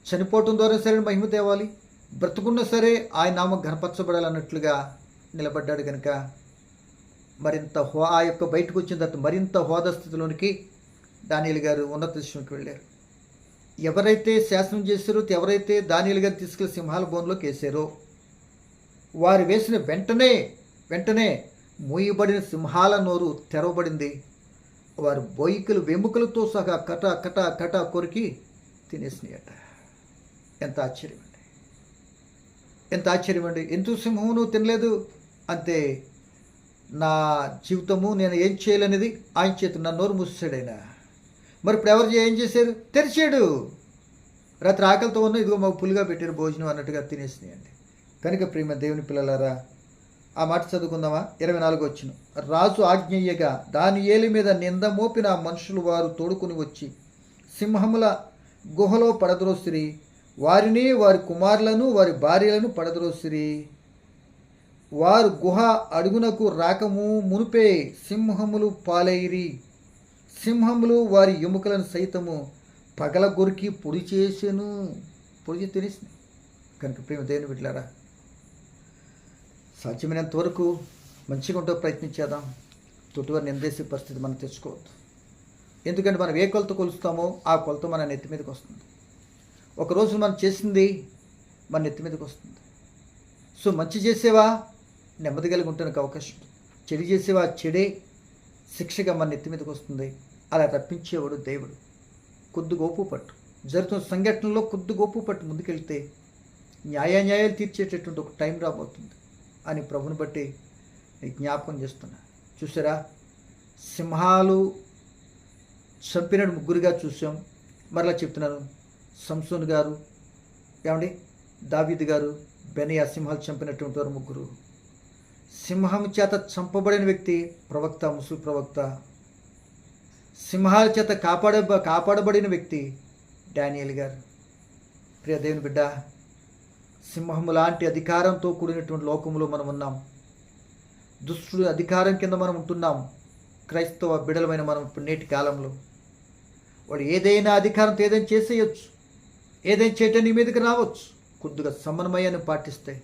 చనిపోవటం ద్వారా సరే మహిమ తేవాలి, బ్రతుకున్నా సరే ఆయన నామం ఘనపరచబడాలన్నట్లుగా నిలబడ్డాడు. కనుక మరింత ఆ యొక్క బయటకు వచ్చిన తర్వాత మరింత హోదా స్థితిలోనికి దానియేలు గారు ఉన్నత దృష్టికి వెళ్ళారు. ఎవరైతే శాసనం చేశారో, ఎవరైతే దానియేలు గారు తీసుకెళ్లి సింహాల బోన్లోకి వేసారో వారు వేసిన వెంటనే మూయబడిన సింహాల నోరు తెరవబడింది. వారు బొయ్యికలు వెముకలతో సహా కట కట కట కొరికి తినేసినాయట. ఎంత ఆశ్చర్యం అండి, ఎంత ఆశ్చర్యం అండి. ఎందుకు సింహము నువ్వు తినలేదు? అంతే, నా జీవితము నేను ఏం చేయాలనేది ఆయన చేతి నా నోరు మూసాడు ఆయన. మరి ఇప్పుడు ఎవరు ఏం చేశారు? తెరిచాడు. రాత్రి ఆకలితో ఉన్న ఇదిగో మాకు పులిగా పెట్టారు భోజనం అన్నట్టుగా తినేసినాయండి. కనుక ప్రియమైన దేవుని పిల్లలారా, ఆ మాట చదువుకుందామా? 24 వచ్చిన రాజు ఆజ్ఞయ్యగా దానియేలు మీద నింద మోపిన మనుషులు వారు తోడుకుని వచ్చి సింహముల గుహలో పడద్రోసిరి, వారిని వారి కుమారులను వారి భార్యలను పడద్రోసిరి. వారు గుహ అడుగునకు రాకము మునిపే సింహములు పాలైరి. సింహములు వారి ఎముకలను సైతము పగలగొరికి పొడి చేసెను. పొడి తినేసినాయి. కనుక ప్రేమ దేవుని బిడ్డలారా, సాధ్యమైనంత వరకు మంచిగా ఉంటూ ప్రయత్నించేద్దాం. తోటివారిని నిందేసే పరిస్థితి మనం తెచ్చుకోవద్దు. ఎందుకంటే మనం ఏ కొలత కొలుస్తామో ఆ కొలత మన నెత్తి మీదకి వస్తుంది. ఒకరోజు మనం చేసింది మన నెత్తి మీదకి వస్తుంది. సో మంచి చేసేవా నెమ్మది కలిగి ఉండడానికి అవకాశం ఉంది. చెడు చేసేవా చెడే శిక్షగా మన నెత్తి మీదకి వస్తుంది. అలా రప్పించేవాడు దేవుడు. కొద్ది గోపు పట్టు జరుగుతున్న సంఘటనలో కొద్ది గోపు పట్టు ముందుకెళ్తే న్యాయాలు తీర్చేటటువంటి ఒక టైం రాబోతుంది అని ప్రభుని బట్టి జ్ఞాపకం చేస్తున్నా. చూసారా, సింహాలు చంపిన ముగ్గురుగా చూసాం. మరలా చెప్తున్నాను, సంసోను గారు, ఏమండి, దావీదు గారు, బెనయా సింహాలు చంపినటువంటి వారు ముగ్గురు. సింహం చేత చంపబడిన వ్యక్తి ప్రవక్త, ముసుగు ప్రవక్త. సింహాల చేత కాపాడబడిన వ్యక్తి దానియేలు గారు. ప్రియ దేవుని బిడ్డ, సింహము లాంటి అధికారంతో కూడినటువంటి లోకంలో మనం ఉన్నాం. దుష్టుడి అధికారం కింద మనం ఉంటున్నాం. క్రైస్తవ బిడలమైన మనం ఇప్పుడు నేటి కాలంలో వాడు ఏదైనా అధికారంతో ఏదైనా చేసేయచ్చు, ఏదైనా చేయటం నీ మీదకి రావచ్చు. కొద్దిగా సమన్వయాన్ని పాటిస్తే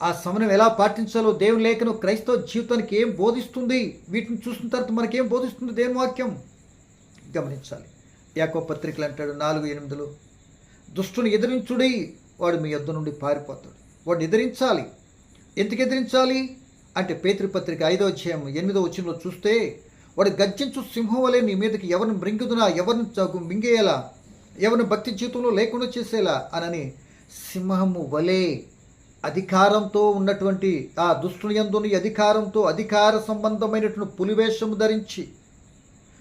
ఆ సమన్వయం ఎలా పాటించాలో దేవుని లేఖనం క్రైస్తవ జీవితానికి ఏం బోధిస్తుంది, వీటిని చూసిన తర్వాత మనకేం బోధిస్తుంది దేవుని వాక్యం గమనించాలి. యాకోబు పత్రికలు అంటాడు 4:8, దుష్టుని ఎదిరించుడి, వాడు మీ యొద్ద నుండి పారిపోతాడు. వాడిని ఎదిరించాలి. ఎందుకు ఎదిరించాలి అంటే పేతురు పత్రిక 5:8 చూస్తే వాడు గర్జించు సింహం వలె నీ మీదకి ఎవరిని మృంగుదునా, ఎవరిని మింగేయాలా, ఎవరిని భక్తి జీవితంలో లేకుండా చేసేలా అనని సింహము వలె అధికారంతో ఉన్నటువంటి ఆ దుష్టుని యందుని అధికారంతో అధికార సంబంధమైనటువంటి పులివేషము ధరించి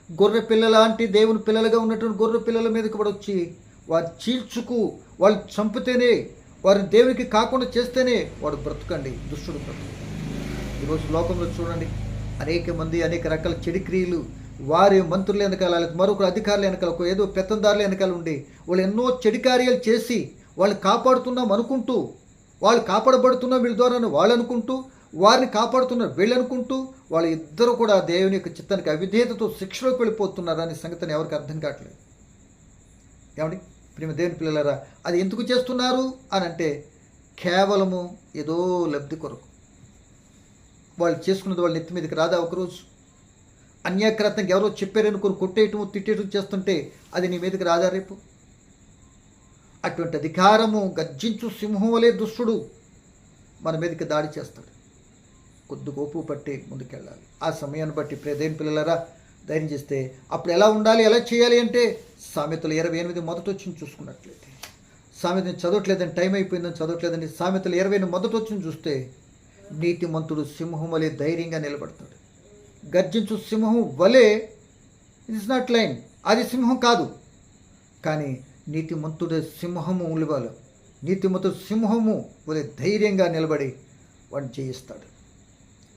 గొర్రె పిల్లల లాంటి దేవుని పిల్లలుగా ఉన్నటువంటి గొర్రె పిల్లల మీదకి కూడా వచ్చి వారు చీల్చుకు వాళ్ళు చంపితేనే, వారిని దేవునికి కాకుండా చేస్తేనే వాడు బ్రతుకండి, దుష్టుడు బ్రతుకు. ఈరోజు లోకంలో చూడండి, అనేక మంది అనేక రకాల చెడు క్రియలు వారి మంత్రుల వెనకాల, మరొకరు అధికారుల వెనకాల, ఏదో పెత్తందారుల వెనకాల ఉండి వాళ్ళు ఎన్నో చెడు కార్యాలు చేసి వాళ్ళు కాపాడుతున్నాం అనుకుంటూ, వాళ్ళు కాపాడబడుతున్నాం వీళ్ళ ద్వారా వాళ్ళు అనుకుంటూ, వారిని కాపాడుతున్నారు వీళ్ళు అనుకుంటూ, వాళ్ళు ఇద్దరు కూడా దేవుని యొక్క చిత్తానికి అవిధేయతతో శిక్షలోకి వెళ్ళిపోతున్నారు అనే సంగతిని ఎవరికి అర్థం కావట్లేదు. ఏమండి ప్రేమ దేవుని పిల్లలారా, అది ఎందుకు చేస్తున్నారు అని అంటే కేవలము ఏదో లబ్ధి కొరకు. వాళ్ళు చేసుకున్నది వాళ్ళ నెత్తి మీదకి రాదా ఒకరోజు? అన్యాక్రాంతంగా ఎవరో చెప్పారనుకుని కొట్టేయటం తిట్టేయటం చేస్తుంటే అది నీ మీదకి రాదా రేపు? అటువంటి అధికారము గర్జించు సింహం వలె దుష్టుడు మన మీదకి దాడి చేస్తాడు. కొద్ది గోపు పట్టి ముందుకెళ్ళాలి. ఆ సమయాన్ని బట్టి ప్రియదేని పిల్లలారా ధైర్యం చేస్తే అప్పుడు ఎలా ఉండాలి, ఎలా చేయాలి అంటే సామెతలు 28 మొదటొచ్చింది చూసుకున్నట్లయితే, సామెతని చదవట్లేదని టైం అయిపోయిందని చదవట్లేదని సామెతలు 20 మొదటొచ్చింది చూస్తే, నీతిమంతుడు సింహం వలె ధైర్యంగా నిలబడతాడు. గర్జించు సింహం వలె, ఇట్స్ నాట్ లైన్, అది సింహం కాదు, కానీ నీతిమంతుడు సింహము ఉలివాలు నీతిమంతుడు సింహము వలె ధైర్యంగా నిలబడి వాడిని జయిస్తాడు.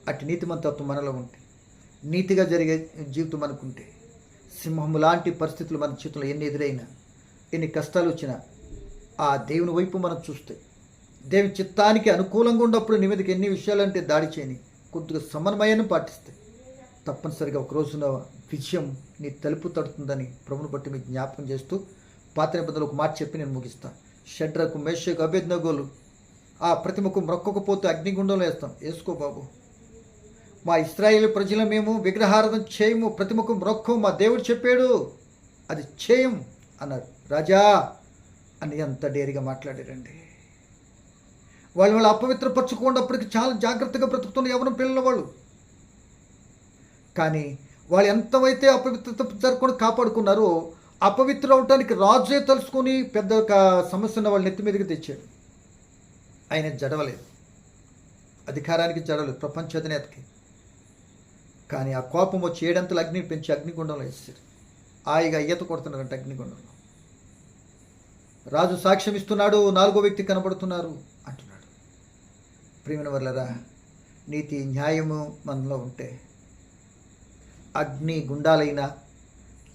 అటు నీతిమంతత్వం మనలో ఉంటే, నీతిగా జరిగే జీవితం అనుకుంటే, సింహము లాంటి పరిస్థితులు మన జీవితంలో ఎన్ని ఎదురైనా, ఎన్ని కష్టాలు వచ్చినా, ఆ దేవుని వైపు మనం చూస్తే, దేవుని చిత్తానికి అనుకూలంగా ఉన్నప్పుడు నీ మీదకి ఎన్ని విషయాలంటే దాడి చేయని కొద్దిగా సమన్వయాన్ని పాటిస్తే తప్పనిసరిగా ఒక రోజున విజయం నీ తలుపు తడుతుందని ప్రభుని బట్టి మీకు జ్ఞాపకం చేస్తూ పాత నిబంధనలు ఒక మాట చెప్పి నేను ముగిస్తాను. షడ్రకు, మేషకు, అబేద్నెగోలు ఆ ప్రతిమకు మొక్కకపోతే అగ్నిగుండంలో వేస్తాం. వేసుకో బాబు, మా ఇశ్రాయేలు ప్రజల మేము విగ్రహారాధన చేయము, ప్రతిమకు మొక్కం, మా దేవుడు చెప్పాడు అది చేయం అన్నారు. రాజా అని ఎంత డేరిగా మాట్లాడారండి. వాళ్ళు అపవిత్రపరచుకున్నప్పటికీ చాలా జాగ్రత్తగా బ్రతుకుతున్న యవన పిల్లల వాళ్ళు. కానీ వాళ్ళు ఎంతవైతే అపవిత్రత జరగకుండా కాపాడుకున్నారో, అపవిత్ర అవటానికి రాజే తెలుసుకొని పెద్ద ఒక సమస్యను వాళ్ళ నెత్తి మీదకి తెచ్చాడు. ఆయన జడవలేదు, అధికారానికి జడవలేదు, ప్రపంచ అధినేతకి. కానీ ఆ కోపం వచ్చి 7 అంతలు అగ్ని పెంచి అగ్నిగుండంలో వేసారు. హాయిగా ఈత కొడుతున్నారంట అగ్నిగుండంలో. రాజు సాక్ష్యం ఇస్తున్నాడు, 4వ వ్యక్తి కనబడుతున్నారు అంటున్నాడు. ప్రియమైన వర్లరా, నీతి న్యాయము మనలో ఉంటే అగ్ని గుండాలైనా,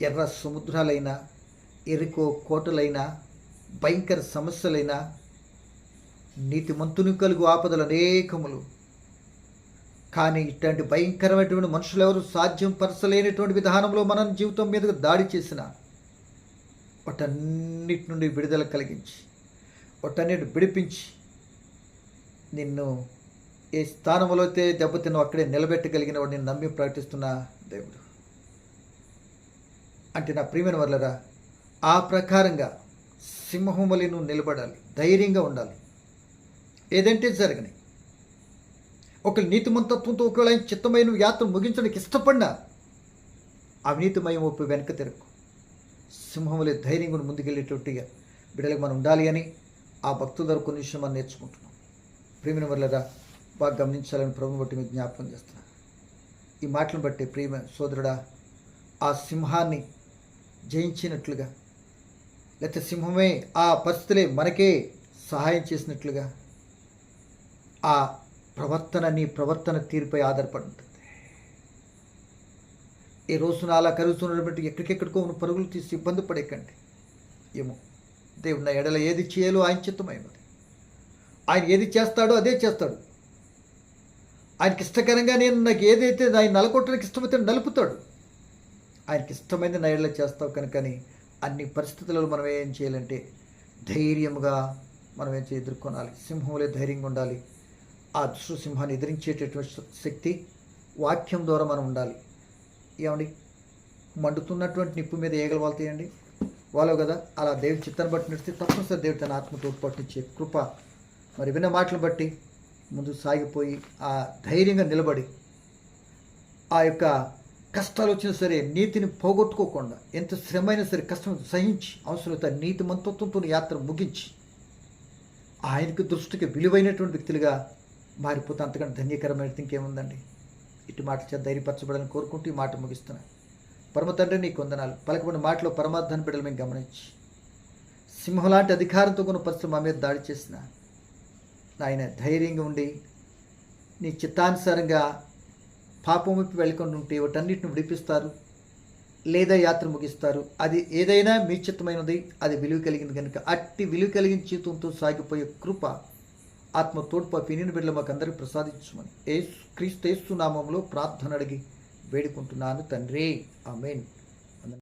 ఎర్ర సముద్రాలైనా, ఎరుకో కోటలైనా, భయంకర సమస్యలైనా, నీతిమంతుని కలుగు ఆపదలు అనేకములు. కానీ ఇట్లాంటి భయంకరమైనటువంటి మనుషులు ఎవరు సాధ్యం పరచలేనటువంటి విధానంలో మన జీవితం మీదకు దాడి చేసిన వాటన్నిటి నుండి విడుదల కలిగించి, వాటన్నిటి విడిపించి, నిన్ను ఏ స్థానంలో అయితే దెబ్బతిన్నావు అక్కడే నిలబెట్టగలిగిన వాడు నేను నమ్మి ప్రకటిస్తున్న దేవుడు. అంటే నా ప్రియమైన వర్లరా, ఆ ప్రకారంగా సింహం వలె నువ్వు నిలబడాలి, ధైర్యంగా ఉండాలి. ఏదంటే జరగని ఒక నీతిమంతత్వంతో ఒకవేళ ఆయన చిత్తమైన యాత్ర ముగించడానికి ఇష్టపడినా అవినీతిమయం ఒప్పు వెనక తిరగకు. సింహం వలె ధైర్యంగా ముందుకెళ్ళేటట్టుగా బిడ్డలకు మనం ఉండాలి అని ఆ భక్తుల ద్వారా కొన్ని విషయం మనం నేర్చుకుంటున్నాం. ప్రియమైన వర్లరా, బాగా గమనించాలని ప్రభుని బట్టి మీకు జ్ఞాపకం చేస్తున్నాను. ఈ మాటలను బట్టి ప్రియమ సోదరుడా, ఆ సింహాన్ని జయించినట్లుగా, లేకపోతే సింహమే ఆ పరిస్థితులే మనకే సహాయం చేసినట్లుగా ఆ ప్రవర్తన నీ ప్రవర్తన తీరుపై ఆధారపడి ఉంటుంది. ఈ రోజున అలా కలుగుతున్నటువంటి ఎక్కడికెక్కడికో ఉన్న పరుగులు తీసి ఇబ్బంది పడేకండి. ఏమో దేవుడు నా ఎడల ఏది చేయాలో ఆయన చిత్తమైనది. ఆయన ఏది చేస్తాడో అదే చేస్తాడు. ఆయనకి ఇష్టకరంగా నాకు ఏదైతే ఆయన నలకొట్టడానికి ఇష్టమైతే నలుపుతాడు. ఆయనకి ఇష్టమైంది నా ఎడల చేస్తావు కనుకని అన్ని పరిస్థితులలో మనం ఏం చేయాలంటే ధైర్యముగా మనం ఏం ఎదుర్కొనాలి. సింహంలో ధైర్యంగా ఉండాలి. ఆ దుష్ట సింహాన్ని ఎదిరించేటటువంటి శక్తి వాక్యం ద్వారా మనం ఉండాలి. ఏమండి, మండుతున్నటువంటి నిప్పు మీద ఈగలు వాళ్తాయండి, వాళ్ళవు కదా. అలా దేవుడి చిత్తాన్ని బట్టి నడిస్తే తప్పనిసరి దేవుడు తన ఆత్మ తోడ్పాటించే కృప మరి విన్న మాటలు బట్టి ముందు సాగిపోయి ఆ ధైర్యంగా నిలబడి ఆ యొక్క కష్టాలు వచ్చినా సరే నీతిని పోగొట్టుకోకుండా ఎంత శ్రమైనా సరే కష్టం సహించి అవసరమైతే నీతి మంతత్వంతో యాత్ర ముగించి ఆయనకు దృష్టికి విలువైనటువంటి వ్యక్తులుగా మారిపోతే అంతకంటే ధన్యకరమైనది ఇంకేముందండి. ఇటు మాట చేత ధైర్యపరచబడాలని కోరుకుంటూ ఈ మాట ముగిస్తున్నాను. పరమ తండ్రి నీకు వందనాలు. పలకబడిన మాటలో పరమార్థాన్ని బిడ్డలు మేము గమనించి సింహం లాంటి అధికారంతో కొన్ని పరిస్థితులు మా మీద దాడి చేసిన ఆయన ధైర్యంగా ఉండి నీ చిత్తానుసారంగా పాపం వైపు వెళ్ళకుండా ఉంటే వాటన్నిటిని విడిపిస్తారు లేదా యాత్ర ముగిస్తారు. అది ఏదైనా మీ చిత్తమైనది, అది విలువ కలిగింది కనుక అట్టి విలువ కలిగిన జీవితంతో సాగిపోయే కృప ఆత్మ తోడ్పాపి నిన్ను బిడ్డలు మాకు అందరికీ ప్రసాదించమని క్రీస్తు యేసు నామములో ప్రార్థన అడిగి వేడుకుంటున్నాను తండ్రి. ఆమేన్.